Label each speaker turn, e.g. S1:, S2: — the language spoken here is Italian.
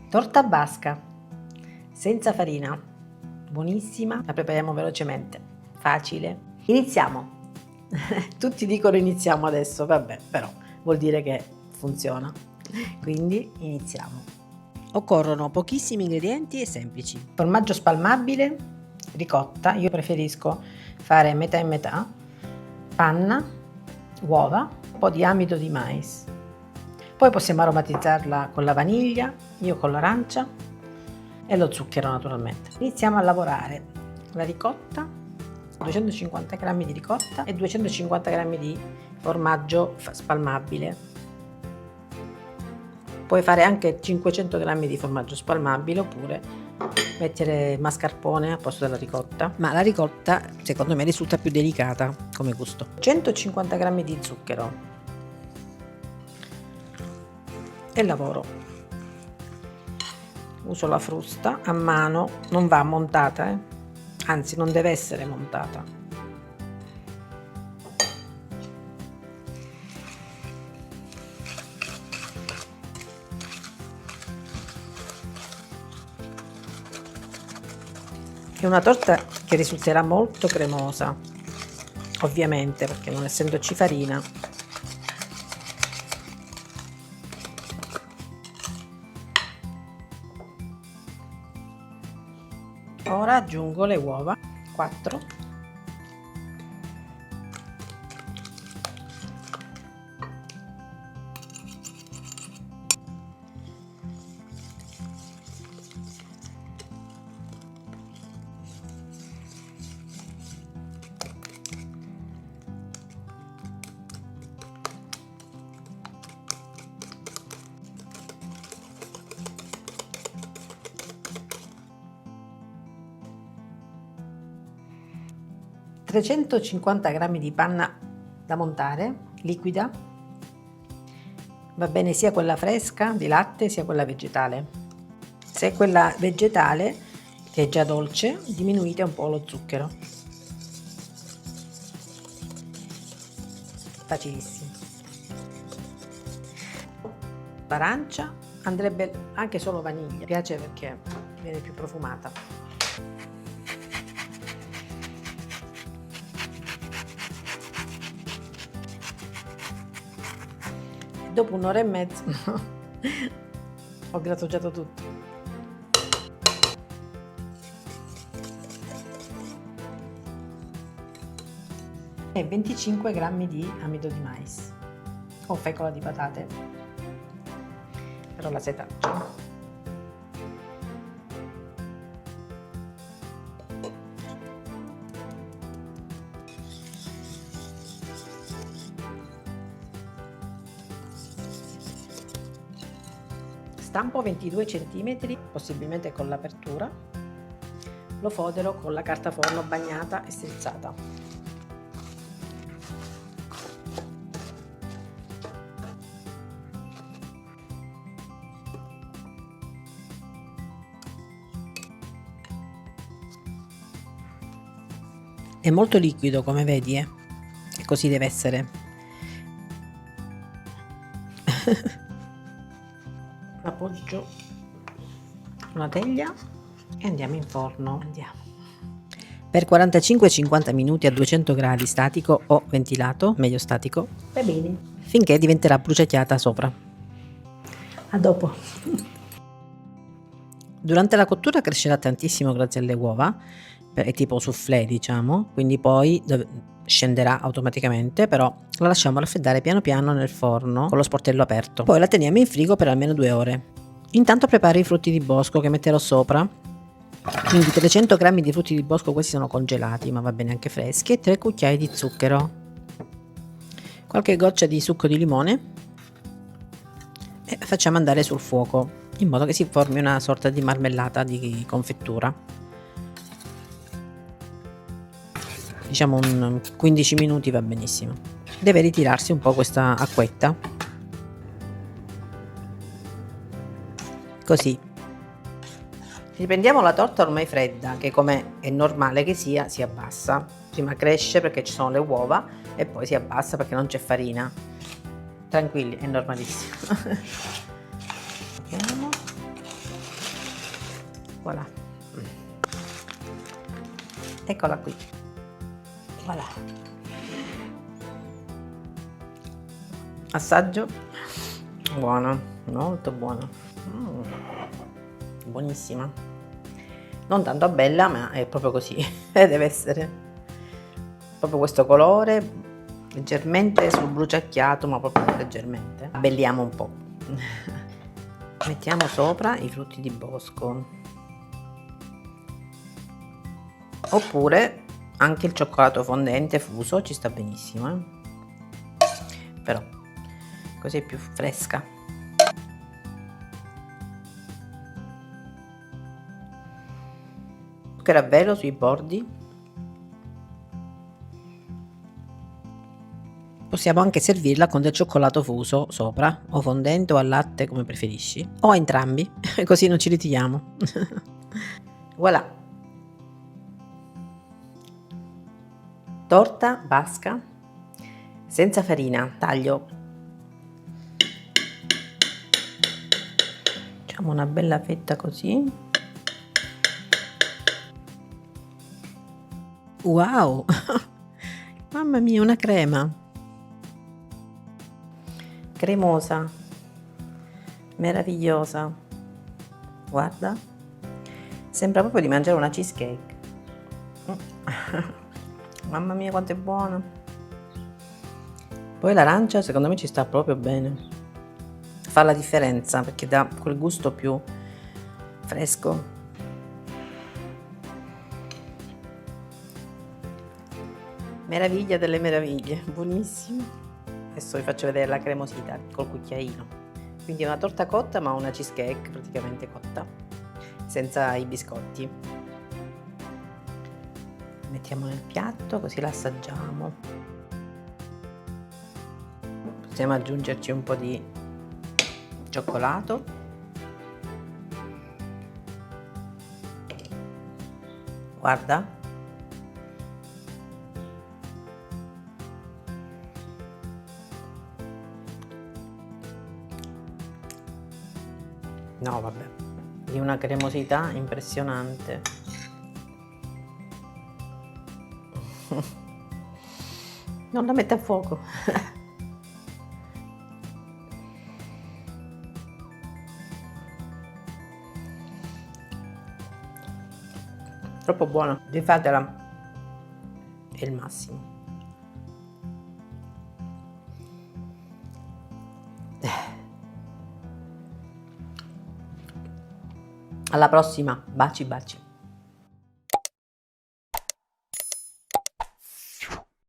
S1: Torta basca senza farina, buonissima, la prepariamo velocemente, facile. Iniziamo. Tutti dicono iniziamo adesso, vabbè, però vuol dire che funziona. Quindi iniziamo.
S2: Occorrono pochissimi ingredienti e semplici.
S1: Formaggio spalmabile, ricotta, io preferisco fare metà e metà, panna, uova, un po' di amido di mais. Poi possiamo aromatizzarla con la vaniglia, io con l'arancia e lo zucchero naturalmente. Iniziamo a lavorare la ricotta, 250 g di ricotta e 250 g di formaggio spalmabile. Puoi fare anche 500 g di formaggio spalmabile oppure mettere mascarpone al posto della ricotta.
S2: Ma la ricotta secondo me risulta più delicata come gusto.
S1: 150 g di zucchero. E lavoro. Uso la frusta a mano, non va montata, anzi non deve essere montata. È una torta che risulterà molto cremosa, ovviamente, perché non essendoci farina. Ora aggiungo le uova, 4. (350 g di panna da montare, liquida, va bene sia quella fresca di latte sia quella vegetale. Se è quella vegetale, che è già dolce, diminuite un po' lo zucchero. Facilissimo. L'arancia andrebbe anche solo vaniglia, mi piace perché viene più profumata. Dopo un'ora e mezza ho grattugiato tutto. E 25 g di amido di mais o fecola di patate, però la setaccia. Stampo 22 cm, possibilmente con l'apertura. Lo fodero con la carta forno bagnata e strizzata.
S2: È molto liquido, come vedi, e così deve essere.
S1: Appoggio una teglia e andiamo in forno. Andiamo.
S2: Per 45-50 minuti a 200 gradi statico o ventilato, meglio statico,
S1: Va bene.
S2: finché diventerà bruciacchiata sopra.
S1: A dopo.
S2: Durante la cottura crescerà tantissimo grazie alle uova, è tipo soufflé diciamo, quindi poi scenderà automaticamente, però la lasciamo raffreddare piano piano nel forno con lo sportello aperto. Poi la teniamo in frigo per almeno 2 ore. Intanto preparo i frutti di bosco che metterò sopra. Quindi 300 g di frutti di bosco, questi sono congelati ma va bene anche freschi, e 3 cucchiai di zucchero, qualche goccia di succo di limone e facciamo andare sul fuoco in modo che si formi una sorta di marmellata di confettura. Diciamo un 15 minuti va benissimo. Deve ritirarsi un po' questa acquetta, così.
S1: Riprendiamo la torta ormai fredda, che come è normale che sia, si abbassa. Prima cresce perché ci sono le uova e poi si abbassa perché non c'è farina. Tranquilli, è normalissimo. Voilà. Eccola qui. Voilà. Assaggio. Buona, molto buona. Buonissima. Non tanto bella, ma è proprio così. Deve essere proprio questo colore, leggermente sul bruciacchiato, ma proprio leggermente. Abbelliamo un po'. Mettiamo sopra i frutti di bosco. Oppure anche il cioccolato fondente fuso ci sta benissimo, però così è più fresca. Zucchero a velo sui bordi. Possiamo anche servirla con del cioccolato fuso sopra, o fondente o al latte, come preferisci, o a entrambi, così non ci litighiamo. Voilà. Torta basca senza farina. Taglio. Facciamo una bella fetta così. Wow! Mamma mia, una crema cremosa, meravigliosa. Guarda, sembra proprio di mangiare una cheesecake. Mamma mia, quanto è buona. Poi l'arancia secondo me ci sta proprio bene, fa la differenza perché dà quel gusto più fresco. Meraviglia delle meraviglie, buonissimo. Adesso vi faccio vedere la cremosità col cucchiaino. Quindi è una torta cotta, ma una cheesecake praticamente cotta, senza i biscotti. Mettiamo nel piatto così la assaggiamo. Possiamo aggiungerci un po' di cioccolato. Guarda. No, vabbè, di una cremosità impressionante. Non la mette a fuoco. Troppo buona, rifatela, è il massimo. Alla prossima, baci baci.